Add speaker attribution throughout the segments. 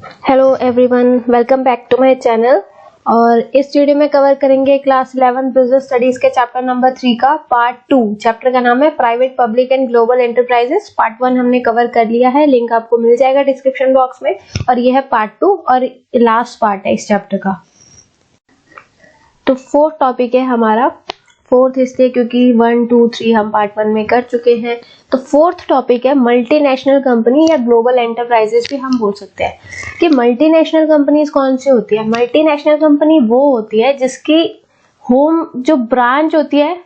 Speaker 1: Hello everyone, welcome back to my channel. और इस video में कवर करेंगे क्लास 11 बिजनेस स्टडीज के चैप्टर नंबर 3 का पार्ट 2। चैप्टर का नाम है private, public and global enterprises. Part 1 हमने कवर कर लिया है, लिंक आपको मिल जाएगा डिस्क्रिप्शन बॉक्स में। और यह है पार्ट 2 और लास्ट पार्ट है इस चैप्टर का। तो फोर्थ टॉपिक है हमारा, फोर्थ इसलिए क्योंकि 1, 2, 3 हम पार्ट 1 में कर चुके हैं। तो फोर्थ टॉपिक है मल्टीनेशनल कंपनी या ग्लोबल एंटरप्राइजेस भी हम बोल सकते हैं। कि मल्टीनेशनल कंपनीज कौन सी होती है? मल्टीनेशनल कंपनी वो होती है जिसकी होम जो ब्रांच होती है,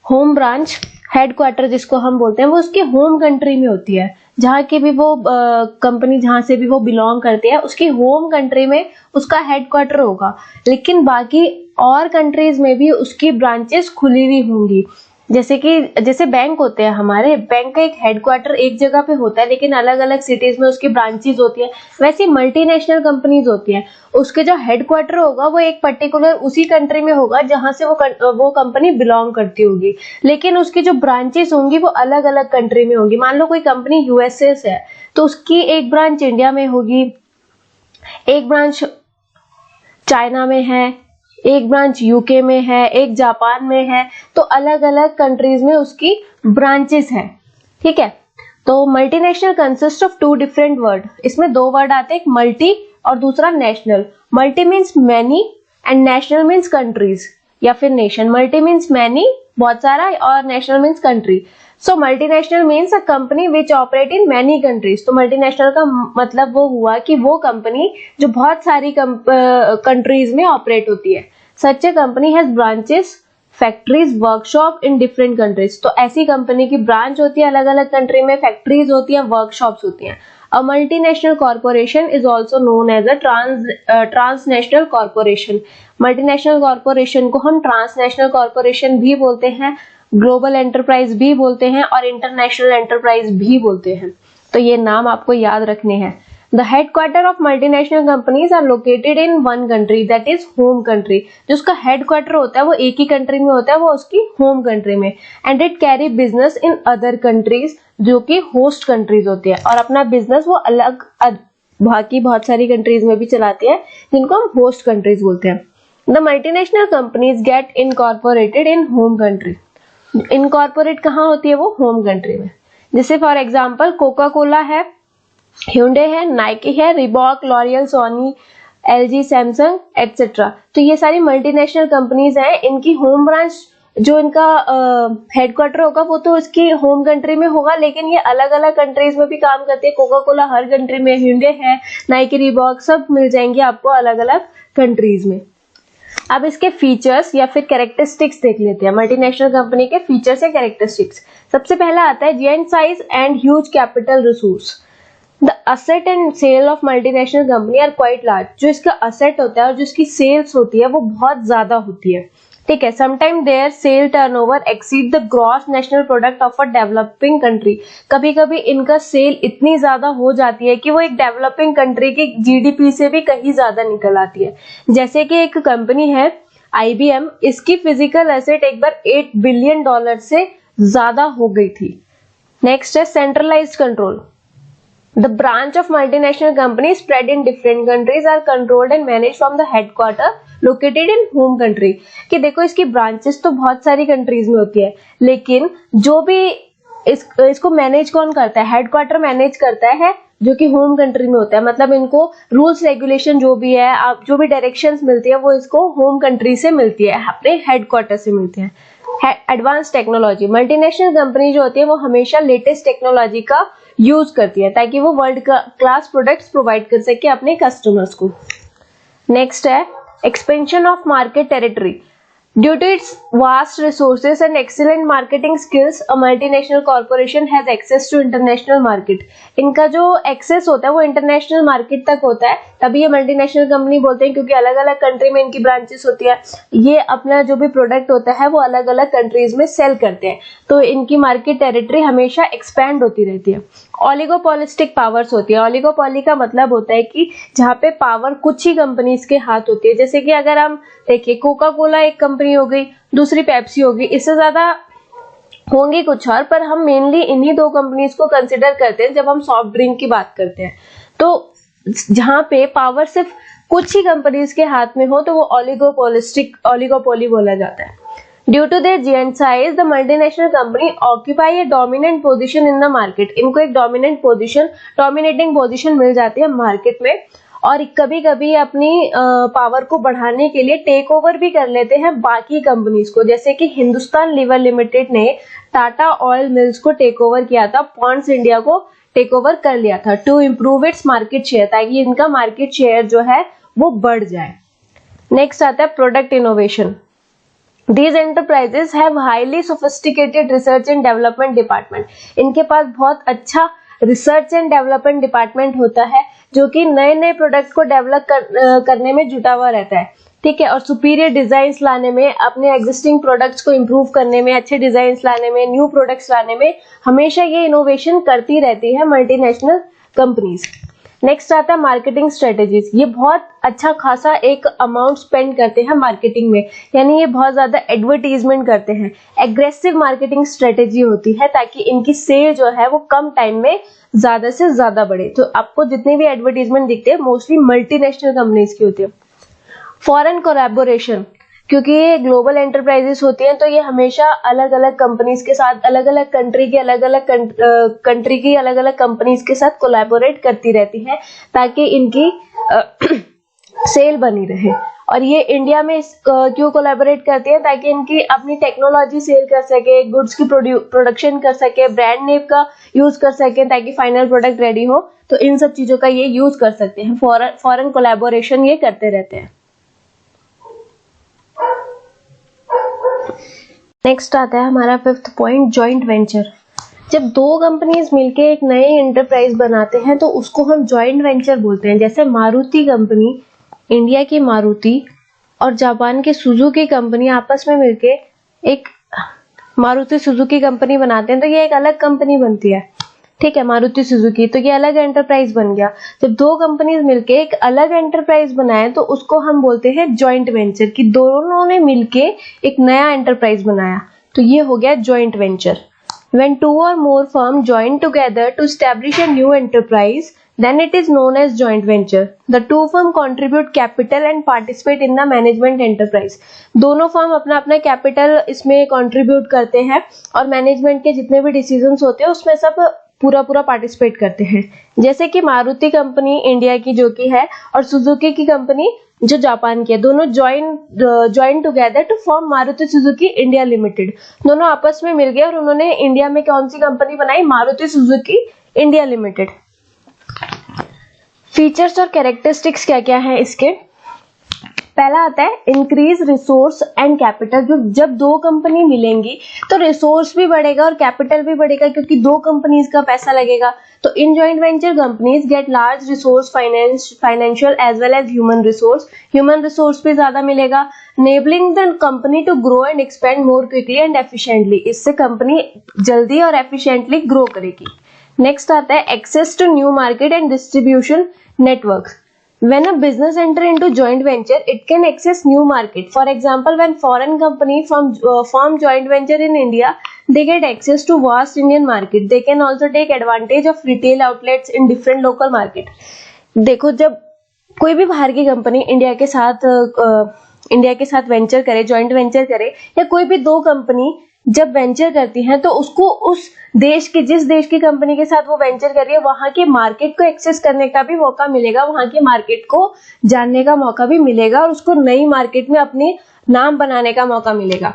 Speaker 1: होम ब्रांच, हेडक्वार्टर जिसको हम बोलते हैं, वो उसके होम कंट्री में होती है। जहाँ की भी वो कंपनी जहाँ से भी वो बिलोंग करती है, उसकी होम कंट्री में उसका हेडक्वार्टर होगा। लेकिन बाकी और कंट्रीज में भी उसकी ब्रांचेस खुली हुई होंगी। जैसे बैंक होते हैं हमारे, बैंक का एक हेडक्वार्टर एक जगह पे होता है लेकिन अलग अलग सिटीज में उसकी ब्रांचेस होती है। वैसे मल्टीनेशनल कंपनीज होती हैं, उसके जो हेडक्वार्टर होगा वो एक पर्टिकुलर उसी कंट्री में होगा जहां से वो कंपनी बिलोंग करती होगी, लेकिन उसकी जो ब्रांचेस होंगी वो अलग अलग कंट्री में होंगी। मान लो कोई कंपनी यूएसए से है तो उसकी एक ब्रांच इंडिया में होगी, एक ब्रांच चाइना में है, एक ब्रांच यूके में है, एक जापान में है। तो अलग अलग कंट्रीज में उसकी ब्रांचेस हैं। ठीक है। तो multinational consist of 2 different word. इसमें 2 वर्ड आते हैं, एक मल्टी और दूसरा national. Multi means many and national means countries या फिर नेशन। मल्टी मीन्स मैनी, बहुत सारा, और national means country. So multinational means a company which operate in many countries. तो मल्टीनेशनल का मतलब वो हुआ कि वो कंपनी जो बहुत सारी कंट्रीज में ऑपरेट होती है। Such a company has branches, factories, workshop in different countries. तो ऐसी कंपनी की ब्रांच होती है अलग अलग कंट्री में, फैक्ट्रीज होती है, वर्कशॉप्स होती हैं। A multinational corporation is also known as a transnational corporation. Multinational corporation को हम ट्रांसनेशनल कॉर्पोरेशन भी बोलते हैं, ग्लोबल एंटरप्राइज भी बोलते हैं और इंटरनेशनल एंटरप्राइज भी बोलते हैं। तो ये नाम आपको याद रखने हैं। The headquarter of multinational companies are located in one country, that is home country। जो उसका headquarter होता है वो एक ही कंट्री में होता है, वो उसकी home country में। And it carry business in other countries, जो कि host countries होती है, और अपना business वो अलग बाकी बहुत सारी कंट्रीज में भी चलाती है जिनको हम host countries बोलते हैं। The multinational companies get incorporated in home country। Incorporate कहाँ होती है? वो home country में। जैसे फॉर एग्जाम्पल कोका कोला है, Hyundai है, नाइकी है, Reebok, L'Oreal, Sony, LG, Samsung etcetera. तो ये सारी मल्टीनेशनल कंपनीज हैं। इनकी होम ब्रांच जो इनका हेडक्वार्टर होगा वो तो इसकी होम कंट्री में होगा, लेकिन ये अलग अलग कंट्रीज में भी काम करती है। कोका कोला हर कंट्री में, Hyundai है, नाइकी, रिबॉक सब मिल जाएंगे आपको अलग अलग कंट्रीज में। अब इसके फीचर्स या फिर कैरेक्टरिस्टिक्स देख लेते हैं, मल्टीनेशनल कंपनी के फीचर्स या कैरेक्टरिस्टिक्स। सबसे पहला आता है giant size and huge capital resource. The asset and sale of multinational company are quite large। जो इसका asset होता है और जो इसकी sales होती है वो बहुत ज्यादा होती है। ठीक है। Sometimes their sale turnover exceed the gross national product of a developing country। कभी कभी इनका सेल इतनी ज्यादा हो जाती है कि वो एक डेवलपिंग कंट्री की जीडीपी से भी कहीं ज्यादा निकल आती है। जैसे कि एक कंपनी है IBM, इसकी फिजिकल एसेट एक बार $8 बिलियन से ज्यादा हो गई थी। नेक्स्ट है centralised control. The branch of multinational companies spread in different countries are controlled and managed from the headquarter located in home country। कि देखो इसकी ब्रांचेस तो बहुत सारी कंट्रीज में होती है, लेकिन जो भी इसको मैनेज कौन करता है? हेडक्वार्टर मैनेज करता है जो कि होम कंट्री में होता है। मतलब इनको रूल्स रेगुलेशन जो भी है, आप जो भी डायरेक्शंस मिलती है वो इसको होम कंट्री से मिलती है, अपने हेडक्वार्टर से मिलती है। Advance technology. मल्टीनेशनल कंपनी जो होती है वो हमेशा लेटेस्ट टेक्नोलॉजी का यूज करती है ताकि वो वर्ल्ड क्लास प्रोडक्ट्स प्रोवाइड कर सके अपने कस्टमर्स को। नेक्स्ट है expansion of market territory. Due to its vast resources and excellent marketing skills, a multinational corporation has access to international market। इनका जो एक्सेस होता है वो इंटरनेशनल मार्केट तक होता है, तभी ये मल्टीनेशनल कंपनी बोलते हैं, क्योंकि अलग अलग कंट्री में इनकी ब्रांचेस होती है। ये अपना जो भी प्रोडक्ट होता है वो अलग अलग कंट्रीज में सेल करते हैं, तो इनकी मार्केट टेरिटरी हमेशा एक्सपैंड होती रहती है। ओलिगोपॉलिस्टिक पावर्स होती है। ओलिगोपॉली का मतलब होता है कि जहाँ पे पावर कुछ ही कंपनीज के हाथ होती है। जैसे कि अगर हम देखिए कोका कोला एक कंपनी हो गई, दूसरी पेप्सी होगी, इससे ज्यादा होंगी कुछ और, पर हम मेनली इन्हीं 2 कंपनीज को कंसिडर करते हैं जब हम सॉफ्ट ड्रिंक की बात करते हैं। तो जहां पे पावर सिर्फ कुछ ही कंपनीज के हाथ में हो तो वो ओलिगोपोली बोला जाता है। Due to their giant size, the multinational company occupy a dominant position in the market. इनको एक डोमिनेटिंग पोजीशन मिल जाती है मार्केट में, और कभी कभी अपनी पावर को बढ़ाने के लिए टेक ओवर भी कर लेते हैं बाकी कंपनीज को, जैसे कि हिंदुस्तान लीवर लिमिटेड ने टाटा ऑयल मिल्स को टेक ओवर किया था, पॉन्ड्स इंडिया को टेक ओवर कर लिया था to improve its market share, ताकि इनका मार्केट शेयर जो है वो बढ़ जाए। नेक्स्ट आता है product innovation. These enterprises have highly sophisticated research and development department. इनके पास बहुत अच्छा रिसर्च एंड डेवलपमेंट डिपार्टमेंट होता है जो कि नए नए प्रोडक्ट को डेवलप करने में जुटा हुआ रहता है, ठीक है, और सुपीरियर डिजाइन्स लाने में, अपने एग्जिस्टिंग प्रोडक्ट्स को इम्प्रूव करने में, अच्छे डिजाइन्स लाने में, न्यू प्रोडक्ट्स लाने में हमेशा ये इनोवेशन करती रहती है मल्टीनेशनल कंपनीज। नेक्स्ट आता है मार्केटिंग स्ट्रेटेजीज। ये बहुत अच्छा खासा एक अमाउंट स्पेंड करते हैं मार्केटिंग में, यानी ये बहुत ज्यादा एडवर्टीजमेंट करते हैं। एग्रेसिव मार्केटिंग स्ट्रेटेजी होती है ताकि इनकी सेल जो है वो कम टाइम में ज्यादा से ज्यादा बढ़े। तो आपको जितने भी एडवर्टीजमेंट दिखते हैं मोस्टली मल्टीनेशनल कंपनीज की होती है। फॉरेन कोलैबोरेशन, क्योंकि ये ग्लोबल एंटरप्राइजेस होती हैं तो ये हमेशा अलग अलग कंपनीज के साथ, अलग अलग कंट्री की अलग अलग कंपनीज के साथ कोलैबोरेट करती रहती है ताकि इनकी सेल बनी रहे। और ये इंडिया में क्यों कोलैबोरेट करती है? ताकि इनकी अपनी टेक्नोलॉजी सेल कर सके, गुड्स की प्रोडक्शन कर सके, ब्रांड नेम का यूज कर सके ताकि फाइनल प्रोडक्ट रेडी हो। तो इन सब चीजों का ये यूज कर सकते हैं, फॉरेन कोलैबोरेशन ये करते रहते हैं। नेक्स्ट आता है हमारा फिफ्थ पॉइंट, जॉइंट वेंचर। जब दो कंपनीज मिलके एक नए एंटरप्राइज बनाते हैं तो उसको हम जॉइंट वेंचर बोलते हैं। जैसे मारुति कंपनी, इंडिया की मारुति और जापान की सुजुकी कंपनी आपस में मिलके एक मारुति सुजुकी कंपनी बनाते हैं तो ये एक अलग कंपनी बनती है, ठीक है, मारुति सुजुकी। तो ये अलग एंटरप्राइज बन गया। जब दो कंपनीज मिलके एक अलग एंटरप्राइज बनाए तो उसको हम बोलते हैं जॉइंट वेंचर, कि दोनों ने मिलके एक नया एंटरप्राइज बनाया, तो ये हो गया joint venture. When two or more firms join together to establish a new enterprise, then it is known as joint venture. The two firms contribute capital and participate in the management enterprise. दोनों firm अपना अपना capital इसमें contribute करते हैं और management के जितने भी डिसीजंस होते हैं उसमें सब पूरा पार्टिसिपेट करते हैं। जैसे कि मारुति कंपनी इंडिया की जो कि है और सुजुकी की कंपनी जो जापान की है, दोनों join together to form Maruti Suzuki India Limited. दोनों आपस में मिल गए और उन्होंने इंडिया में कौन सी कंपनी बनाई? Maruti Suzuki India limited. Features और कैरेक्टरिस्टिक्स क्या क्या है इसके? पहला आता है इंक्रीज रिसोर्स एंड कैपिटल। जब दो कंपनी मिलेंगी तो रिसोर्स भी बढ़ेगा और कैपिटल भी बढ़ेगा क्योंकि दो कंपनीज का पैसा लगेगा। तो इन joint venture companies get large resource, financial as well as human resource भी ज्यादा मिलेगा, enabling the company to grow and expand more quickly and efficiently. इससे कंपनी जल्दी और एफिशिएंटली ग्रो करेगी। नेक्स्ट आता है access to new market and distribution network. When a business enter into joint venture, it can access new market. For example, when foreign company form joint venture in India, they get access to vast Indian market. They can also take advantage of retail outlets in different local market. देखो, जब कोई भी बाहर की company India के साथ venture करे, joint venture करे, या कोई भी दो कंपनी जब वेंचर करती हैं तो उसको उस देश की, जिस देश की कंपनी के साथ वो वेंचर कर रही है, वहां के मार्केट को एक्सेस करने का भी मौका मिलेगा, वहां के मार्केट को जानने का मौका भी मिलेगा और उसको नई मार्केट में अपनी नाम बनाने का मौका मिलेगा।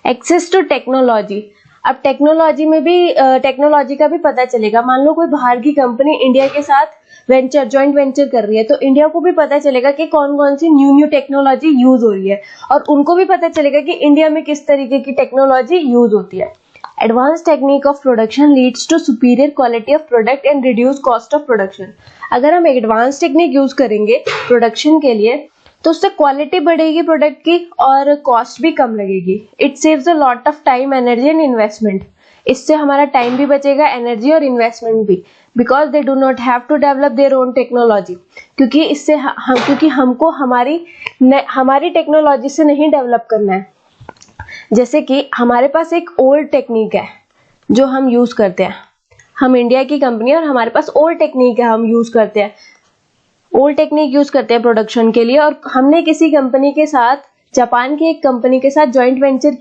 Speaker 1: Access to technology. अब टेक्नोलॉजी में भी टेक्नोलॉजी का भी पता चलेगा। मान लो कोई बाहर की कंपनी इंडिया के साथ जॉइंट वेंचर कर रही है तो इंडिया को भी पता चलेगा कि कौन कौन सी न्यू टेक्नोलॉजी यूज हो रही है और उनको भी पता चलेगा कि इंडिया में किस तरीके की टेक्नोलॉजी यूज होती है। Advance technique of production leads to superior quality of product and reduce cost of production. अगर हम एडवांस टेक्निक यूज करेंगे प्रोडक्शन के लिए तो उससे क्वालिटी बढ़ेगी प्रोडक्ट की और कॉस्ट भी कम लगेगी। It saves a lot of time, energy and investment. इससे हमारा टाइम भी बचेगा, एनर्जी और इन्वेस्टमेंट भी, because they do not have to develop their own technology. क्योंकि इससे क्योंकि हमको हमारी टेक्नोलॉजी से नहीं डेवलप करना है। जैसे कि हमारे पास एक ओल्ड टेक्निक है जो हम यूज करते हैं, हम इंडिया की कंपनी और हमारे पास ओल्ड टेक्निक है हम यूज करते हैं, ओल्ड टेक्निक यूज करते हैं प्रोडक्शन के लिए, और हमने किसी कंपनी के साथ, जापान की एक कंपनी के साथ जॉइंट वेंचर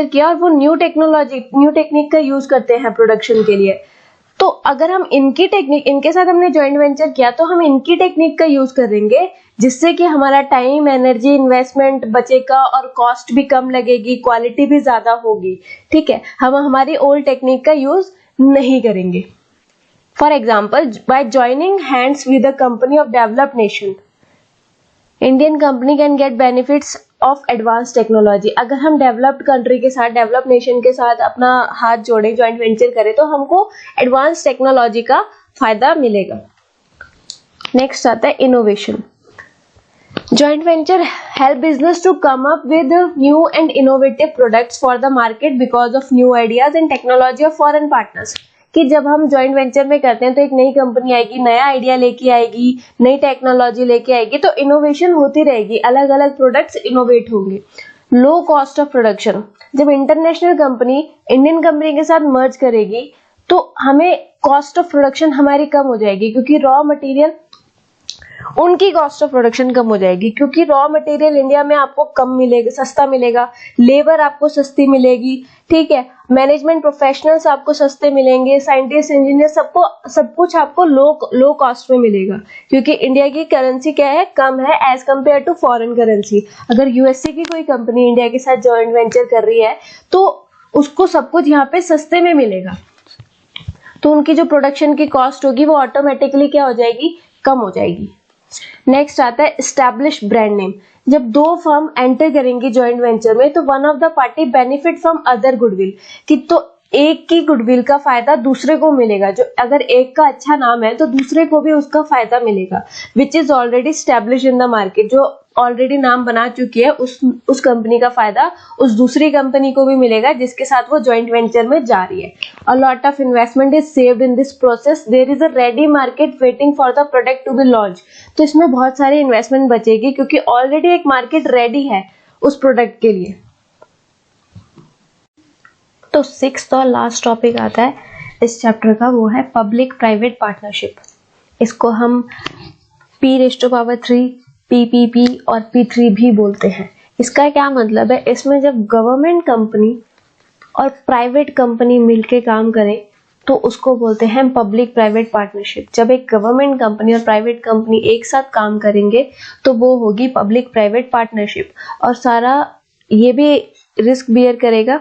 Speaker 1: किया और वो न्यू टेक्निक का यूज करते हैं प्रोडक्शन के लिए। तो अगर हम इनके साथ हमने जॉइंट वेंचर किया तो हम इनकी टेक्निक का यूज करेंगे, जिससे कि हमारा टाइम, एनर्जी, इन्वेस्टमेंट बचेगा और कॉस्ट भी कम लगेगी, क्वालिटी भी ज्यादा होगी। ठीक है, हम हमारी ओल्ड टेक्निक का यूज नहीं करेंगे। For example, by joining hands with a company of developed nation, Indian company can get benefits of advance technology. अगर हम डेवलप्ड कंट्री के साथ, डेवलप्ड नेशन के साथ अपना हाथ जोड़े, ज्वाइंट वेंचर करें, तो हमको एडवांस टेक्नोलॉजी का फायदा मिलेगा। नेक्स्ट आता है innovation. Joint venture help business to come up with new and innovative products for the market because of new ideas and technology of foreign partners। कि जब हम जॉइंट वेंचर में करते हैं तो एक नई कंपनी आएगी, नया आइडिया लेके आएगी, नई टेक्नोलॉजी लेके आएगी, तो इनोवेशन होती रहेगी, अलग अलग प्रोडक्ट्स इनोवेट होंगे। लो कॉस्ट ऑफ प्रोडक्शन, जब इंटरनेशनल कंपनी इंडियन कंपनी के साथ मर्ज करेगी तो हमें कॉस्ट ऑफ प्रोडक्शन हमारी कम हो जाएगी, क्योंकि रॉ मटेरियल, उनकी कॉस्ट ऑफ प्रोडक्शन कम हो जाएगी, क्योंकि रॉ मटेरियल इंडिया में आपको कम मिलेगा, सस्ता मिलेगा, लेबर आपको सस्ती मिलेगी। ठीक है, मैनेजमेंट प्रोफेशनल्स आपको सस्ते मिलेंगे, साइंटिस्ट, इंजीनियर, सब कुछ आपको लो कॉस्ट में मिलेगा, क्योंकि इंडिया की करेंसी क्या है, कम है as compare to foreign currency. अगर यूएसए की कोई कंपनी इंडिया के साथ जॉइंट वेंचर कर रही है तो उसको सब कुछ यहाँ पे सस्ते में मिलेगा, तो उनकी जो प्रोडक्शन की कॉस्ट होगी वो ऑटोमेटिकली क्या हो जाएगी, कम हो जाएगी। नेक्स्ट आता है एस्टैब्लिश ब्रांड नेम। जब दो फर्म एंटर करेंगी जॉइंट वेंचर में तो one of the party benefit from other goodwill, कि तो एक की गुडविल का फायदा दूसरे को मिलेगा। जो अगर एक का अच्छा नाम है तो दूसरे को भी उसका फायदा मिलेगा, which is already establish in the market. जो ऑलरेडी नाम बना चुकी है उस कंपनी का फायदा उस दूसरी कंपनी को भी मिलेगा जिसके साथ वो जॉइंट वेंचर में जा रही है। A lot of investment is saved in this process, there is a ready market waiting for the product to be launch. तो इसमें बहुत सारी इन्वेस्टमेंट बचेगी क्योंकि ऑलरेडी एक मार्केट रेडी है उस प्रोडक्ट के लिए। तो सिक्स्थ और लास्ट टॉपिक आता है इस चैप्टर का, वो है पब्लिक प्राइवेट पार्टनरशिप। इसको हम P⁻3, PPP और P3 भी बोलते हैं। इसका क्या मतलब है, इसमें जब गवर्नमेंट कंपनी और प्राइवेट कंपनी मिलके काम करें तो उसको बोलते हैं पब्लिक प्राइवेट पार्टनरशिप। जब एक गवर्नमेंट कंपनी और प्राइवेट कंपनी एक साथ काम करेंगे तो वो होगी पब्लिक प्राइवेट पार्टनरशिप, और सारा ये भी रिस्क बियर करेगा,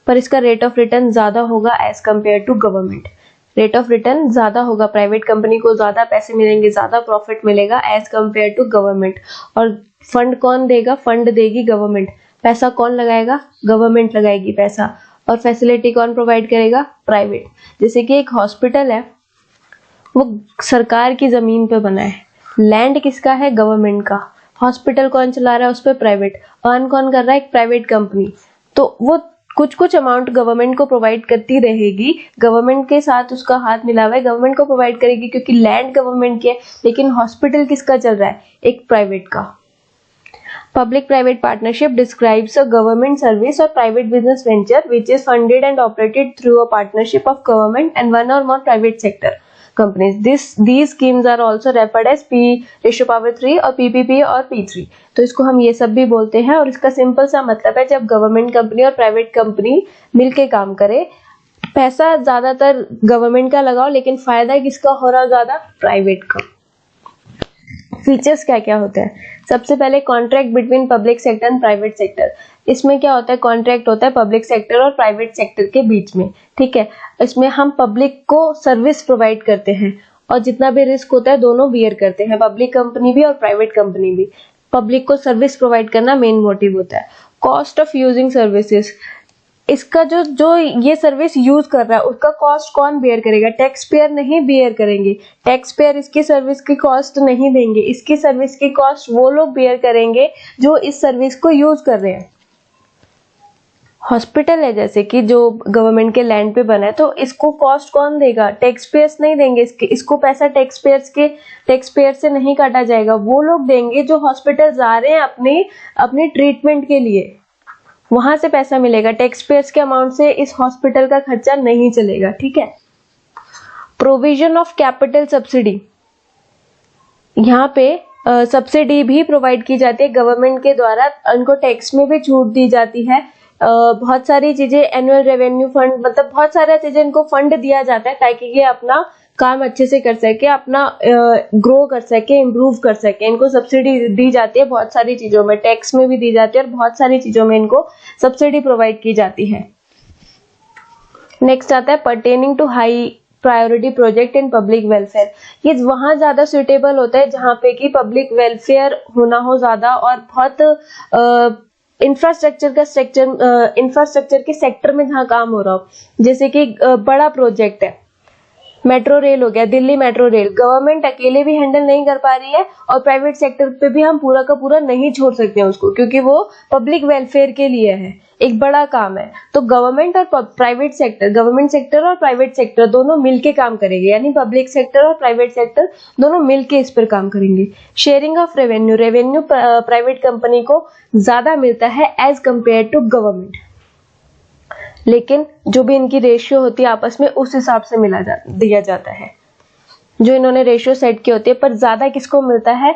Speaker 1: पर इसका रेट ऑफ रिटर्न ज्यादा होगा as compare to government. Rate of return ज्यादा होगा, प्राइवेट कंपनी को ज्यादा पैसे मिलेंगे, ज्यादा प्रॉफिट मिलेगा एज कम्पेयर टू गवर्नमेंट। और फंड कौन देगा, फंड देगी गवर्नमेंट। पैसा कौन लगाएगा, गवर्नमेंट लगाएगी पैसा। और फैसिलिटी कौन प्रोवाइड करेगा, प्राइवेट। जैसे कि एक हॉस्पिटल है, वो सरकार की जमीन पे बना है, लैंड किसका है, गवर्नमेंट का। हॉस्पिटल कौन चला रहा है, उस पर प्राइवेट। अर्न कौन कर रहा है, एक प्राइवेट कंपनी। तो वो कुछ अमाउंट गवर्नमेंट को प्रोवाइड करती रहेगी, गवर्नमेंट के साथ उसका हाथ मिला हुआ है, गवर्नमेंट को प्रोवाइड करेगी क्योंकि लैंड गवर्नमेंट की है। लेकिन हॉस्पिटल किसका चल रहा है, एक प्राइवेट का। Public private partnership describes a government service or private business venture which is funded and operated through a partnership of government and one or more private sector companies. These schemes are also referred as P⁻3 और PPP और P3। तो इसको हम ये सब भी बोलते हैं, और इसका सिंपल सा मतलब है जब गवर्नमेंट कंपनी और प्राइवेट कंपनी मिलके काम करे, पैसा ज्यादातर गवर्नमेंट का लगाओ लेकिन फायदा किसका हो रहा ज्यादा, प्राइवेट का। फीचर्स क्या क्या होते हैं, सबसे पहले contract between public sector and private sector. इसमें क्या होता है, कॉन्ट्रैक्ट होता है पब्लिक सेक्टर और प्राइवेट सेक्टर के बीच में। ठीक है, इसमें हम पब्लिक को सर्विस प्रोवाइड करते हैं और जितना भी रिस्क होता है दोनों बियर करते हैं, पब्लिक कंपनी भी और प्राइवेट कंपनी भी। पब्लिक को सर्विस प्रोवाइड करना मेन मोटिव होता है। कॉस्ट ऑफ यूजिंग सर्विसेज, इसका जो ये सर्विस यूज कर रहा है उसका कॉस्ट कौन बेयर करेगा, टैक्स पेयर नहीं बेयर करेंगे। टैक्स पेयर इसकी सर्विस की कॉस्ट नहीं देंगे, इसकी सर्विस की कॉस्ट वो लोग बेयर करेंगे जो इस सर्विस को यूज कर रहे हैं। हॉस्पिटल है जैसे कि जो गवर्नमेंट के लैंड पे बना है, तो इसको कॉस्ट कौन देगा, टैक्स पेयर्स नहीं देंगे। इसको पैसा टैक्स पेयर से नहीं काटा जाएगा, वो लोग देंगे जो हॉस्पिटल जा रहे हैं अपने ट्रीटमेंट के लिए, वहां से पैसा मिलेगा। टैक्स पेयर्स के अमाउंट से इस हॉस्पिटल का खर्चा नहीं चलेगा। ठीक है। प्रोविजन ऑफ कैपिटल सब्सिडी, यहाँ पे सब्सिडी भी प्रोवाइड की जाती है गवर्नमेंट के द्वारा, उनको टैक्स में भी छूट दी जाती है। बहुत सारी चीजें, एनुअल रेवेन्यू फंड, मतलब बहुत सारा चीजें इनको फंड दिया जाता है ताकि ये अपना काम अच्छे से कर सके, अपना ग्रो कर सके, इम्प्रूव कर सके। इनको सब्सिडी दी जाती है बहुत सारी चीजों में, टैक्स में भी दी जाती है और बहुत सारी चीजों में इनको सब्सिडी प्रोवाइड की जाती है। नेक्स्ट आता है pertaining to high priority project in public welfare. ये वहां ज्यादा सुटेबल होता है जहाँ पे कि पब्लिक वेलफेयर होना हो ज्यादा और बहुत इंफ्रास्ट्रक्चर के सेक्टर में जहाँ काम हो रहा हो। जैसे कि बड़ा प्रोजेक्ट है, मेट्रो रेल हो गया, दिल्ली मेट्रो रेल, गवर्नमेंट अकेले भी हैंडल नहीं कर पा रही है और प्राइवेट सेक्टर पे भी हम पूरा का पूरा नहीं छोड़ सकते हैं उसको, क्योंकि वो पब्लिक वेलफेयर के लिए है, एक बड़ा काम है। तो गवर्नमेंट और प्राइवेट सेक्टर दोनों मिलके काम करेंगे, यानी पब्लिक सेक्टर और प्राइवेट सेक्टर दोनों मिलके इस पर काम करेंगे। Sharing of revenue private company को ज्यादा मिलता है एज कंपेयर टू गवर्नमेंट, लेकिन जो भी इनकी रेशियो होती है आपस में उस हिसाब से दिया जाता है, जो इन्होंने रेशियो सेट की होती है, पर ज्यादा किसको मिलता है?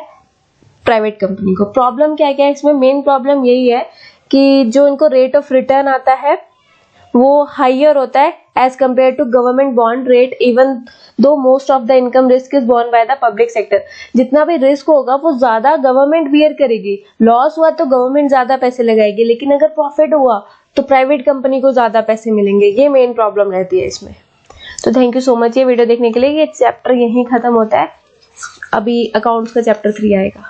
Speaker 1: प्राइवेट कंपनी को। प्रॉब्लम क्या क्या है इसमें? मेन प्रॉब्लम यही है कि जो इनको रेट ऑफ रिटर्न आता है वो हाइयर होता है as compare to government bond rate, even though most of the income risk is borne by the public sector. जितना भी रिस्क होगा वो ज्यादा गवर्नमेंट बियर करेगी। लॉस हुआ तो गवर्नमेंट ज्यादा पैसे लगाएगी, लेकिन अगर प्रॉफिट हुआ तो प्राइवेट कंपनी को ज्यादा पैसे मिलेंगे। ये मेन प्रॉब्लम रहती है इसमें। तो थैंक यू सो मच ये वीडियो देखने के लिए। ये चैप्टर यहीं खत्म होता है, अभी अकाउंट्स का चैप्टर 3 आएगा।